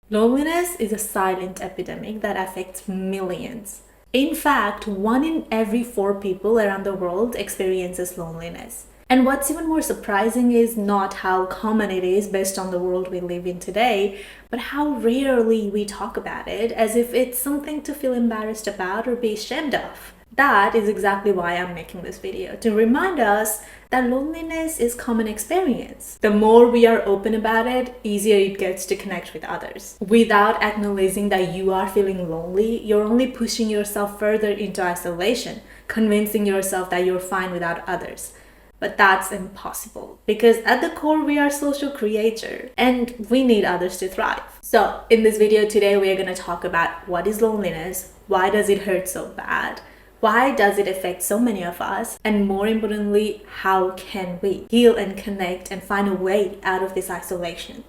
Loneliness is a silent epidemic that affects millions. In fact, 1 in every 4 people around the world experiences loneliness. And what's even more surprising is not how common it is based on the world we live in today, but how rarely we talk about it as if it's something to feel embarrassed about or be ashamed of. That is exactly why I'm making this video, to remind us that loneliness is common experience. The more we are open about it, easier it gets to connect with others. Without acknowledging that you are feeling lonely, you're only pushing yourself further into isolation, convincing yourself that you're fine without others. But that's impossible because at the core we are social creatures and we need others to thrive. So in this video today we are going to talk about what is loneliness, why does it hurt so bad, why does it affect so many of us, and more importantly, how can we heal and connect and find a way out of this isolation.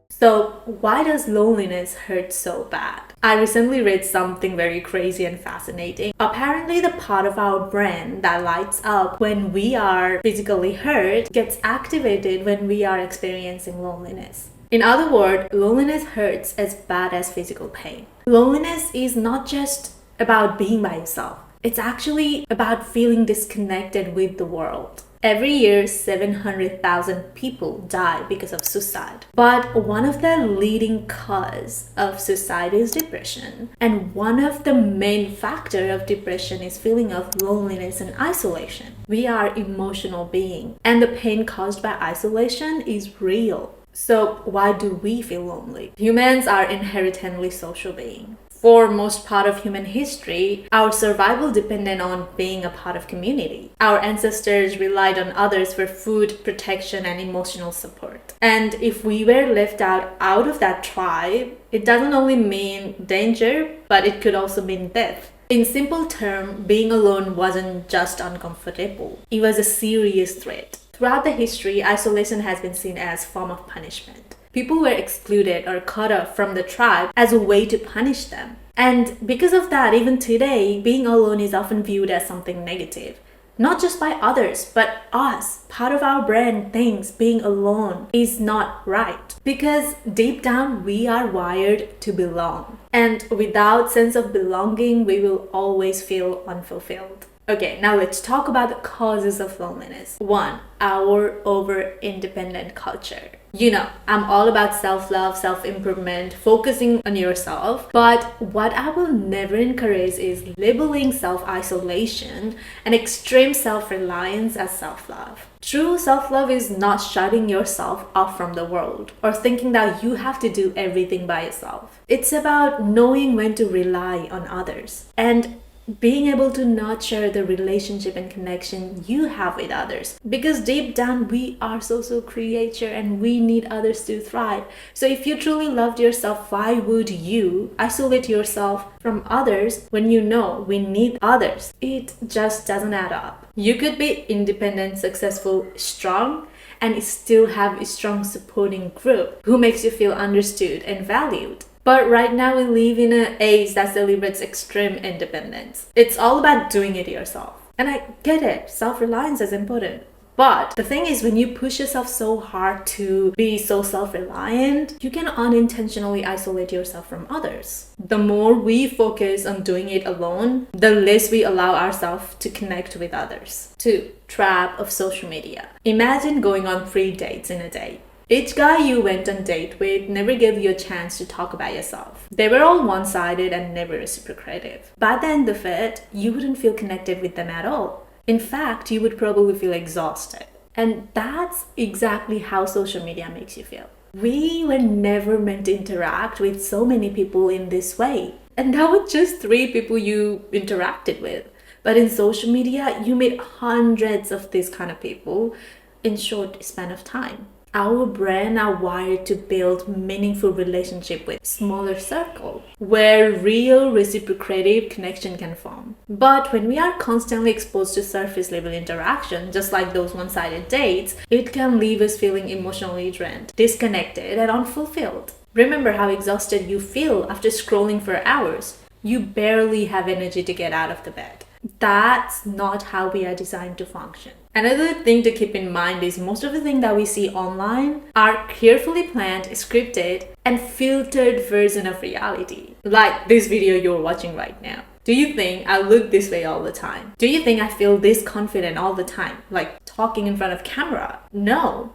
So why does loneliness hurt so bad? I recently read something very crazy and fascinating. Apparently, the part of our brain that lights up when we are physically hurt gets activated when we are experiencing loneliness. In other words, loneliness hurts as bad as physical pain. Loneliness is not just about being by yourself. It's actually about feeling disconnected with the world. Every year, 700,000 people die because of suicide. But one of the leading causes of suicide is depression. And one of the main factors of depression is feeling of loneliness and isolation. We are emotional beings, and the pain caused by isolation is real. So why do we feel lonely? Humans are inherently social beings. For most part of human history, our survival depended on being a part of community. Our ancestors relied on others for food, protection, and emotional support. And if we were left out of that tribe, it doesn't only mean danger, but it could also mean death. In simple terms, being alone wasn't just uncomfortable. It was a serious threat. Throughout the history, isolation has been seen as a form of punishment. People were excluded or cut off from the tribe as a way to punish them. And because of that, even today, being alone is often viewed as something negative. Not just by others, but us. Part of our brain thinks being alone is not right. Because deep down, we are wired to belong. And without sense of belonging, we will always feel unfulfilled. Okay, now let's talk about the causes of loneliness. 1. Our over-independent culture. You know, I'm all about self-love, self-improvement, focusing on yourself. But what I will never encourage is labeling self-isolation and extreme self-reliance as self-love. True self-love is not shutting yourself off from the world or thinking that you have to do everything by yourself. It's about knowing when to rely on others and being able to nurture the relationship and connection you have with others, because deep down we are social creature and we need others to thrive. So if you truly loved yourself, why would you isolate yourself from others when you know we need others? It just doesn't add up. You could be independent, successful, strong, and still have a strong supporting group who makes you feel understood and valued. But right now we live in an age that celebrates extreme independence. It's all about doing it yourself. And I get it, self-reliance is important. But the thing is, when you push yourself so hard to be so self-reliant, you can unintentionally isolate yourself from others. The more we focus on doing it alone, the less we allow ourselves to connect with others. 2. Trap of social media. Imagine going on 3 dates in a day. Each guy you went on date with never gave you a chance to talk about yourself. They were all one-sided and never reciprocative. By the end of it, you wouldn't feel connected with them at all. In fact, you would probably feel exhausted. And that's exactly how social media makes you feel. We were never meant to interact with so many people in this way. And that was just 3 people you interacted with. But in social media, you meet hundreds of these kind of people in short span of time. Our brain are wired to build meaningful relationship with smaller circle where real reciprocative connection can form. But when we are constantly exposed to surface level interaction, just like those one-sided dates, it can leave us feeling emotionally drained, disconnected, and unfulfilled. Remember how exhausted you feel after scrolling for hours. You barely have energy to get out of the bed. That's not how we are designed to function. Another thing to keep in mind is most of the things that we see online are carefully planned, scripted, and filtered version of reality. Like this video you're watching right now. Do you think I look this way all the time? Do you think I feel this confident all the time? Like talking in front of camera? No.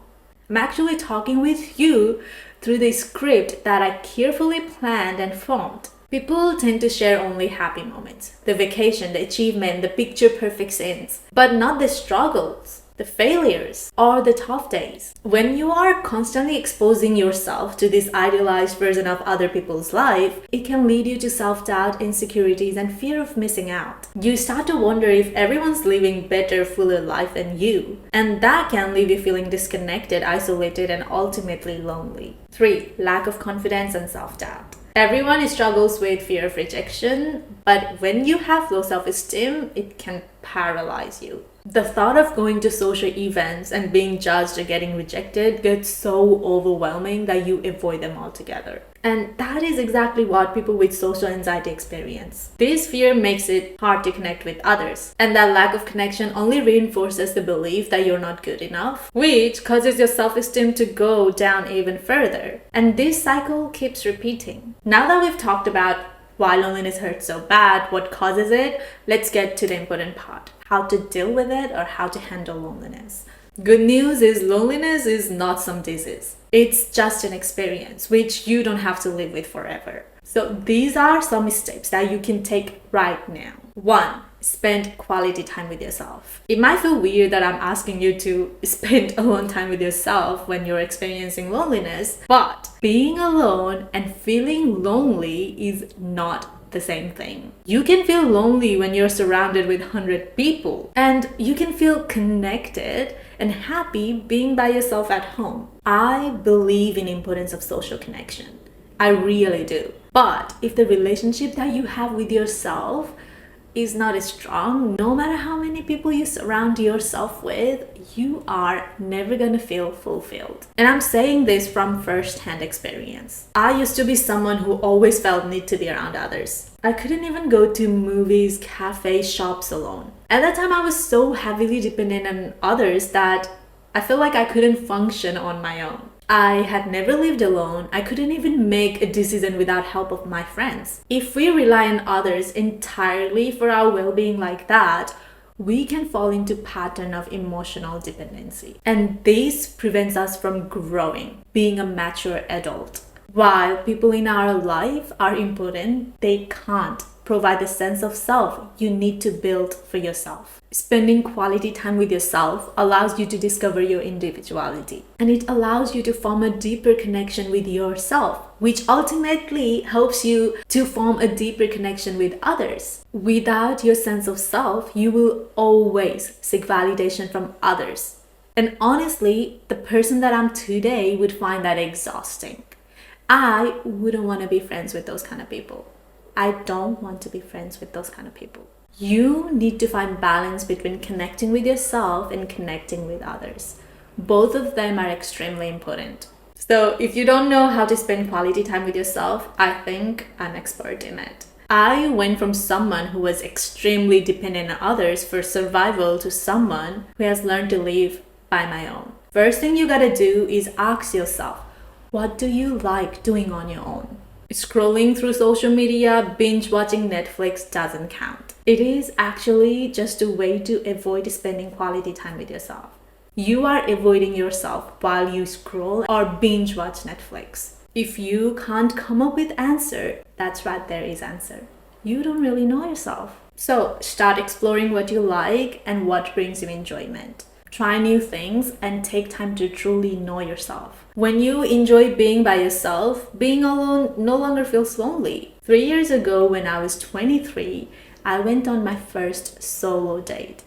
I'm actually talking with you through the script that I carefully planned and formed. People tend to share only happy moments, the vacation, the achievement, the picture perfect scenes, but not the struggles, the failures, or the tough days. When you are constantly exposing yourself to this idealized version of other people's life, it can lead you to self-doubt, insecurities, and fear of missing out. You start to wonder if everyone's living better, fuller life than you, and that can leave you feeling disconnected, isolated, and ultimately lonely. 3. Lack of confidence and self-doubt. Everyone struggles with fear of rejection, but when you have low self-esteem, it can paralyze you. The thought of going to social events and being judged or getting rejected gets so overwhelming that you avoid them altogether. And that is exactly what people with social anxiety experience. This fear makes it hard to connect with others. And that lack of connection only reinforces the belief that you're not good enough, which causes your self-esteem to go down even further. And this cycle keeps repeating. Now that we've talked about why loneliness hurts so bad, what causes it, let's get to the important part. How to deal with it or how to handle loneliness. Good news is loneliness is not some disease. It's just an experience which you don't have to live with forever. So these are some steps that you can take right now. 1. Spend quality time with yourself. It might feel weird that I'm asking you to spend alone time with yourself when you're experiencing loneliness, but being alone and feeling lonely is not the same thing. You can feel lonely when you're surrounded with 100 people, and you can feel connected and happy being by yourself at home. I believe in the importance of social connection. I really do. But if the relationship that you have with yourself is not as strong, no matter how many people you surround yourself with, you are never gonna feel fulfilled. And I'm saying this from first-hand experience. I used to be someone who always felt need to be around others. I couldn't even go to movies, cafes, shops alone. At that time, I was so heavily dependent on others that I felt like I couldn't function on my own. I had never lived alone. I couldn't even make a decision without help of my friends. If we rely on others entirely for our well-being like that, we can fall into pattern of emotional dependency. And this prevents us from growing, being a mature adult. While people in our life are important, they can't provide the sense of self you need to build for yourself. Spending quality time with yourself allows you to discover your individuality, and it allows you to form a deeper connection with yourself, which ultimately helps you to form a deeper connection with others. Without your sense of self, you will always seek validation from others. And honestly, the person that I'm today would find that exhausting. I wouldn't want to be friends with those kind of people. I don't want to be friends with those kind of people. You need to find balance between connecting with yourself and connecting with others. Both of them are extremely important. So if you don't know how to spend quality time with yourself, I think I'm an expert in it. I went from someone who was extremely dependent on others for survival to someone who has learned to live by my own. First thing you gotta do is ask yourself, what do you like doing on your own? Scrolling through social media, binge watching Netflix doesn't count. It is actually just a way to avoid spending quality time with yourself. You are avoiding yourself while you scroll or binge watch Netflix. If you can't come up with answer, that's right, there is answer. You don't really know yourself. So start exploring what you like and what brings you enjoyment. Try new things and take time to truly know yourself. When you enjoy being by yourself, being alone no longer feels lonely. 3 years ago, when I was 23, I went on my first solo date.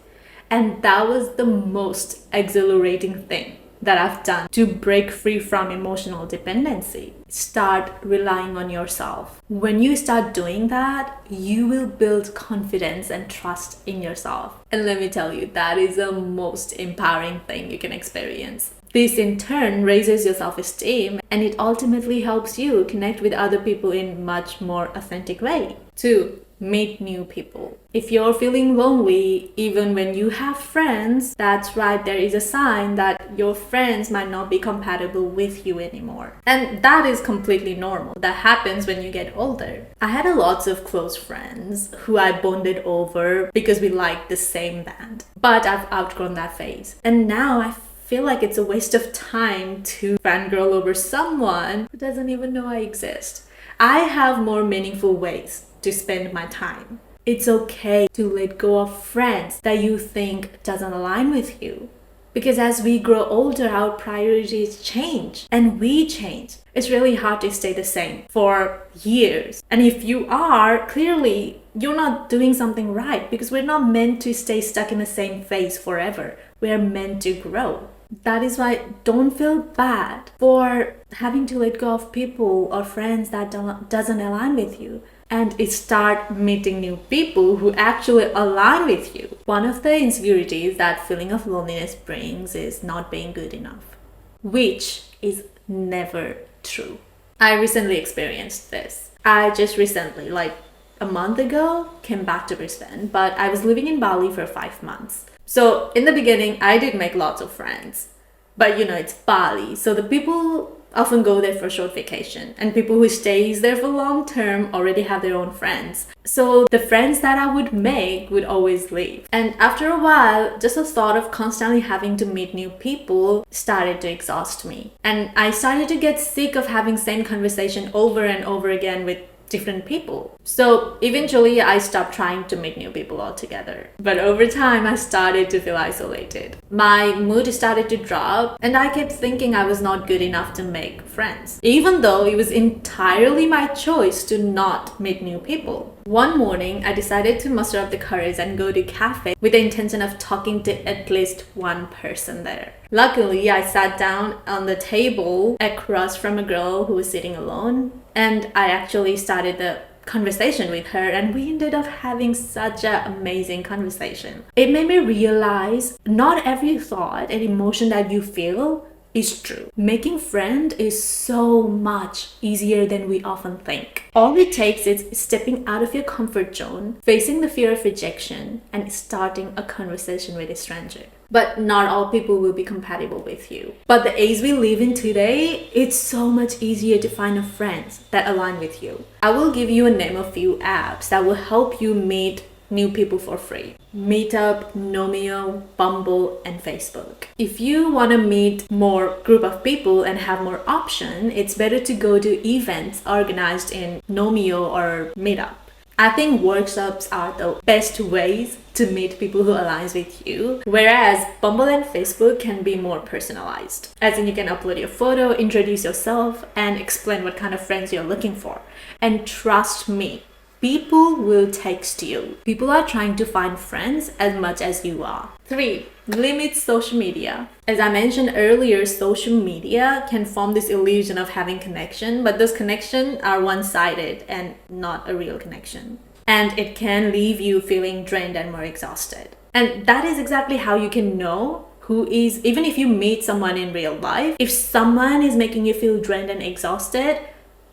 And that was the most exhilarating thing that I've done to break free from emotional dependency. Start relying on yourself. When you start doing that, you will build confidence and trust in yourself. And let me tell you, that is the most empowering thing you can experience. This in turn raises your self-esteem, and it ultimately helps you connect with other people in much more authentic way. 2. meet new people. If you're feeling lonely, even when you have friends, that's right, there is a sign that your friends might not be compatible with you anymore. And that is completely normal. That happens when you get older. I had lots of close friends who I bonded over because we liked the same band. But I've outgrown that phase. And now I feel like it's a waste of time to fangirl over someone who doesn't even know I exist. I have more meaningful ways to spend my time. It's okay to let go of friends that you think doesn't align with you. Because as we grow older, our priorities change and we change. It's really hard to stay the same for years. And if you are, clearly you're not doing something right, because we're not meant to stay stuck in the same phase forever. We're meant to grow. That is why don't feel bad for having to let go of people or friends that doesn't align with you, and start meeting new people who actually align with you. One of the insecurities that feeling of loneliness brings is not being good enough, which is never true. I recently experienced this. I just recently, like a month ago, came back to Brisbane, but I was living in Bali for 5 months. So in the beginning, I did make lots of friends, but it's Bali. So the people often go there for a short vacation, and people who stays there for long term already have their own friends. So the friends that I would make would always leave. And after a while, just the thought of constantly having to meet new people started to exhaust me. And I started to get sick of having same conversation over and over again with different people. So eventually I stopped trying to meet new people altogether. But over time I started to feel isolated. My mood started to drop, and I kept thinking I was not good enough to make friends, even though it was entirely my choice to not meet new people. One morning I decided to muster up the courage and go to a cafe with the intention of talking to at least one person there. Luckily, I sat down on the table across from a girl who was sitting alone, and I actually started the conversation with her, and we ended up having such an amazing conversation. It made me realize not every thought and emotion that you feel is true. Making friends is so much easier than we often think. All it takes is stepping out of your comfort zone, facing the fear of rejection, and starting a conversation with a stranger. But not all people will be compatible with you. But the age we live in today, it's so much easier to find friends that align with you. I will give you a name of few apps that will help you meet new people for free. Meetup, Nomeo, Bumble, and Facebook. If you want to meet more group of people and have more option, it's better to go to events organized in Nomeo or Meetup. I think workshops are the best ways to meet people who aligns with you, whereas Bumble and Facebook can be more personalized. As in, you can upload your photo, introduce yourself, and explain what kind of friends you're looking for. And trust me, people will text you. People are trying to find friends as much as you are. 3. Limit social media. As I mentioned earlier, social media can form this illusion of having connection, but those connections are one-sided and not a real connection. And it can leave you feeling drained and more exhausted. And that is exactly how you can know who is, even if you meet someone in real life, if someone is making you feel drained and exhausted,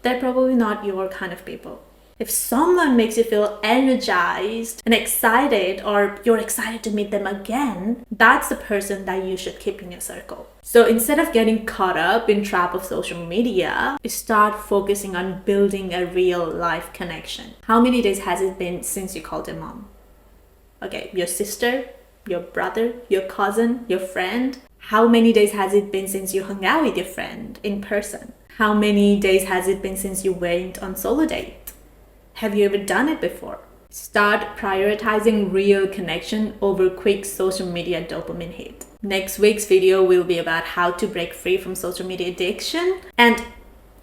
they're probably not your kind of people. If someone makes you feel energized and excited, or you're excited to meet them again, that's the person that you should keep in your circle. So instead of getting caught up in trap of social media, start focusing on building a real life connection. How many days has it been since you called your mom? Okay, your sister, your brother, your cousin, your friend. How many days has it been since you hung out with your friend in person? How many days has it been since you went on solo date? Have you ever done it before? Start prioritizing real connection over quick social media dopamine hit. Next week's video will be about how to break free from social media addiction. And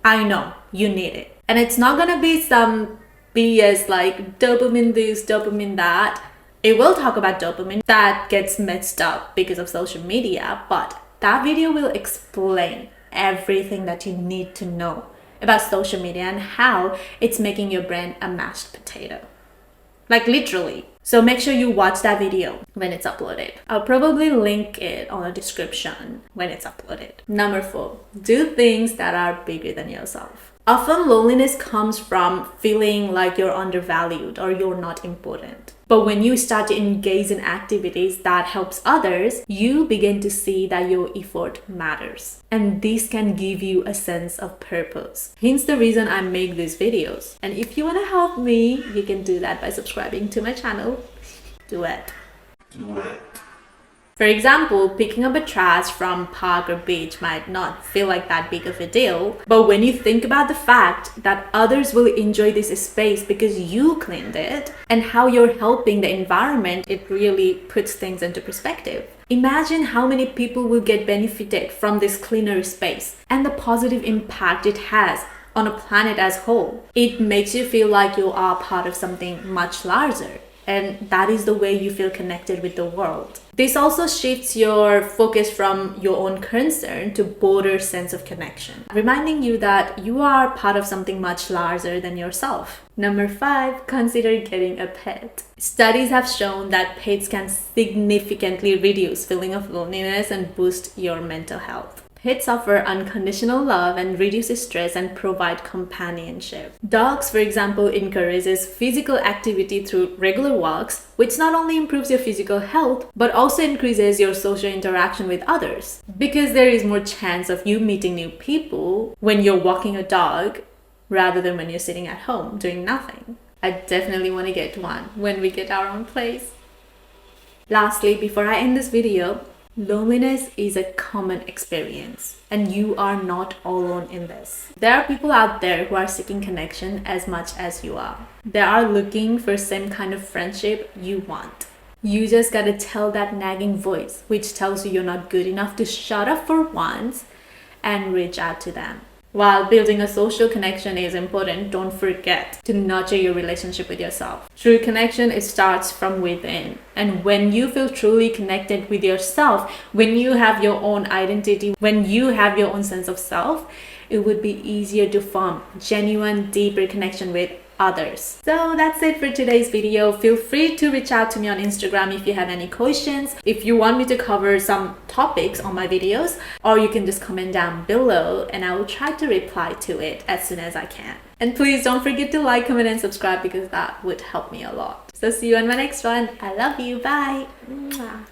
I know you need it. And it's not gonna be some BS like dopamine this, dopamine that. It will talk about dopamine that gets messed up because of social media, but that video will explain everything that you need to know about social media and how it's making your brain a mashed potato. Like literally. So make sure you watch that video when it's uploaded. I'll probably link it on the description when it's uploaded. Number 4, do things that are bigger than yourself. Often loneliness comes from feeling like you're undervalued or you're not important. But when you start to engage in activities that helps others, you begin to see that your effort matters. And this can give you a sense of purpose. Hence the reason I make these videos. And if you want to help me, you can do that by subscribing to my channel. Do it. For example, picking up a trash from park or beach might not feel like that big of a deal, but when you think about the fact that others will enjoy this space because you cleaned it and how you're helping the environment, it really puts things into perspective. Imagine how many people will get benefited from this cleaner space and the positive impact it has on a planet as whole. It makes you feel like you are part of something much larger. And that is the way you feel connected with the world. This also shifts your focus from your own concern to broader sense of connection, reminding you that you are part of something much larger than yourself. Number 5, consider getting a pet. Studies have shown that pets can significantly reduce feeling of loneliness and boost your mental health. Pets offer unconditional love and reduce stress and provide companionship. Dogs, for example, encourages physical activity through regular walks, which not only improves your physical health, but also increases your social interaction with others. Because there is more chance of you meeting new people when you're walking a dog rather than when you're sitting at home doing nothing. I definitely want to get one when we get our own place. Lastly, before I end this video, loneliness is a common experience, and you are not alone in this. There are people out there who are seeking connection as much as you are. They are looking for same kind of friendship you want. You just gotta tell that nagging voice, which tells you you're not good enough, to shut up for once and reach out to them. While building a social connection is important, don't forget to nurture your relationship with yourself. True connection, it starts from within. And when you feel truly connected with yourself, when you have your own identity, when you have your own sense of self, it would be easier to form genuine, deeper connection with others. So that's it for today's video. Feel free to reach out to me on Instagram if you have any questions, if you want me to cover some topics on my videos, or you can just comment down below and I will try to reply to it as soon as I can. And please don't forget to like, comment and subscribe because that would help me a lot. So see you on my next one. I love you. Bye. Mwah.